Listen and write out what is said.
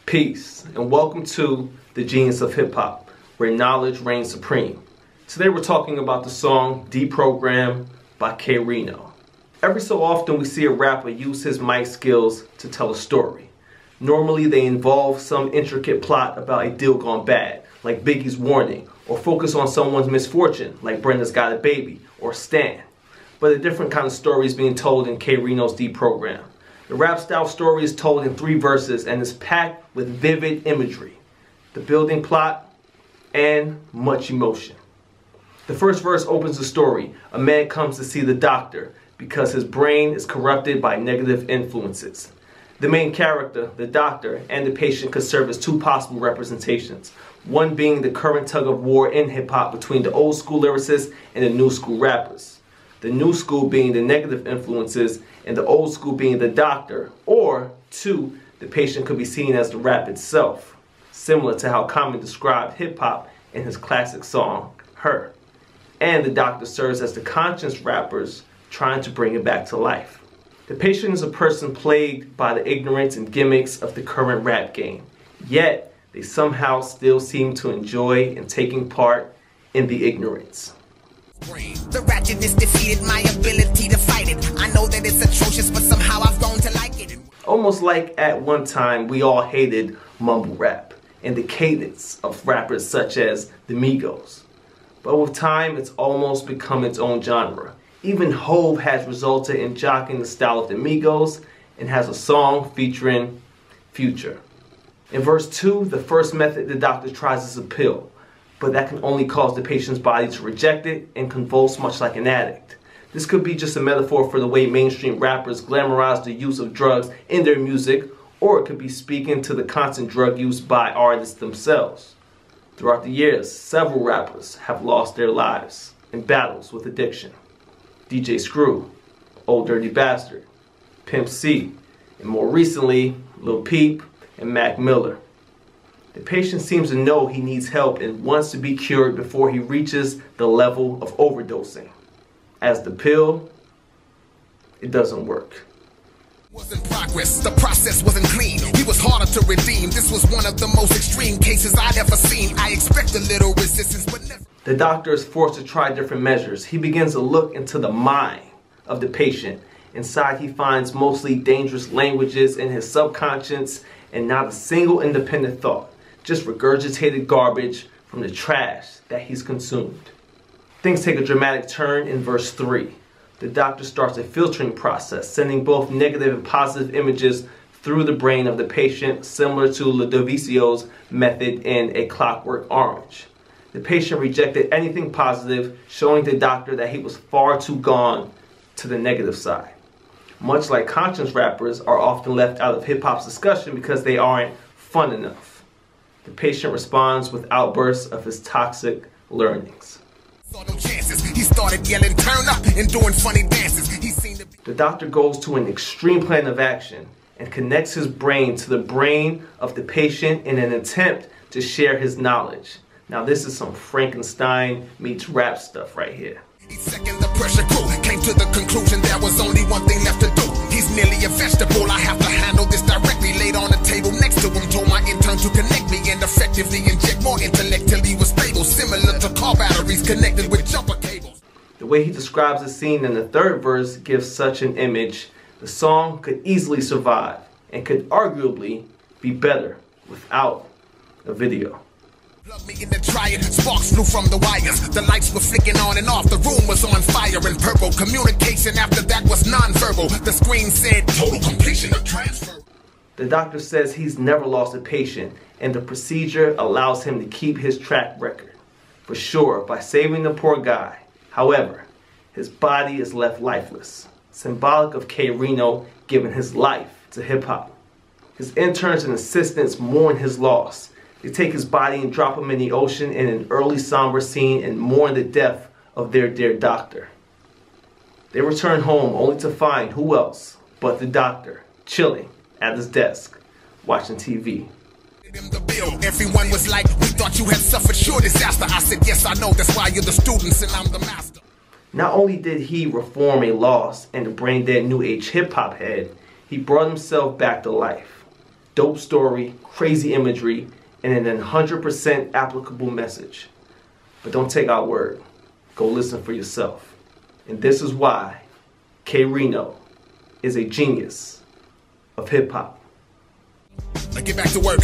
Peace, and welcome to the Genius of Hip-Hop, where knowledge reigns supreme. Today we're talking about the song Deprogrammed by K-Rino. Every so often we see a rapper use his mic skills to tell a story. Normally they involve some intricate plot about a deal gone bad, like Biggie's Warning, or focus on someone's misfortune, like Brenda's Got a Baby, or Stan. But a different kind of story is being told in K-Rino's Deprogrammed. The rap style story is told in 3 verses and is packed with vivid imagery, the building plot, and much emotion. The first verse opens the story. A man comes to see the doctor because his brain is corrupted by negative influences. The main character, the doctor, and the patient could serve as 2 possible representations. One being the current tug of war in hip-hop between the old school lyricists and the new school rappers. The new school being the negative influences and the old school being the doctor. Or 2, the patient could be seen as the rap itself, similar to how Common described hip-hop in his classic song, Her. And the doctor serves as the conscious rappers trying to bring it back to life. The patient is a person plagued by the ignorance and gimmicks of the current rap game, yet they somehow still seem to enjoy and taking part in the ignorance. The ratchetness defeated my ability to fight it. I know that it's atrocious, but somehow I've grown to like it. Almost like at one time we all hated mumble rap and the cadence of rappers such as the Migos. But with time, it's almost become its own genre. Even Hove has resulted in jockeying the style of the Migos and has a song featuring Future. In verse 2, the first method the doctor tries is a pill, but that can only cause the patient's body to reject it and convulse much like an addict. This could be just a metaphor for the way mainstream rappers glamorize the use of drugs in their music, or it could be speaking to the constant drug use by artists themselves. Throughout the years, several rappers have lost their lives in battles with addiction. DJ Screw, Old Dirty Bastard, Pimp C, and more recently, Lil Peep and Mac Miller. The patient seems to know he needs help and wants to be cured before he reaches the level of overdosing. As the pill, it doesn't work. Wasn't progress, the process wasn't clean. He was harder to redeem. This was one of the most extreme cases I'd ever seen. I expect a little resistance, but never. The doctor is forced to try different measures. He begins to look into the mind of the patient. Inside he finds mostly dangerous languages in his subconscious and not a single independent thought. Just regurgitated garbage from the trash that he's consumed. Things take a dramatic turn in verse 3. The doctor starts a filtering process, sending both negative and positive images through the brain of the patient, similar to Ludovicio's method in A Clockwork Orange. The patient rejected anything positive, showing the doctor that he was far too gone to the negative side. Much like conscious rappers are often left out of hip-hop's discussion because they aren't fun enough. The patient responds with outbursts of his toxic learnings. Saw no chances. He started yelling, turn up, and doing funny dances. The doctor goes to an extreme plan of action and connects his brain to the brain of the patient in an attempt to share his knowledge. Now this is some Frankenstein meets rap stuff right here. Second, the pressure grew, came to the conclusion there was only one thing left to do. He's nearly a vegetable, I have to handle this directly. Laid on the table next to him, told my intern to connect me and effectively inject more intellect till he was stable, similar to car batteries connected with jumper cables. The way he describes the scene in the 3rd verse gives such an image. The song could easily survive and could arguably be better without a video. Plug me in to try it. Sparks flew from the wires. The lights were flicking on and off. The room was on fire and purple. Communication after that was non-verbal. The screen said total completion of transfer. The doctor says he's never lost a patient, and the procedure allows him to keep his track record, for sure, by saving the poor guy. However, his body is left lifeless, symbolic of K-Rino giving his life to hip-hop. His interns and assistants mourn his loss. They take his body and drop him in the ocean in an early somber scene and mourn the death of their dear doctor. They return home only to find who else but the doctor, chilling at his desk, watching TV. Everyone was like, we thought you had suffered sure disaster. I said, yes, I know, that's why you're the students and I'm the master. Not only did he reform a lost and brain-dead new age hip-hop head, he brought himself back to life. dope story, crazy imagery, and an 100% applicable message. But don't take our word. Go listen for yourself. And this is why K-Rino is a genius of hip-hop. Now get back to work.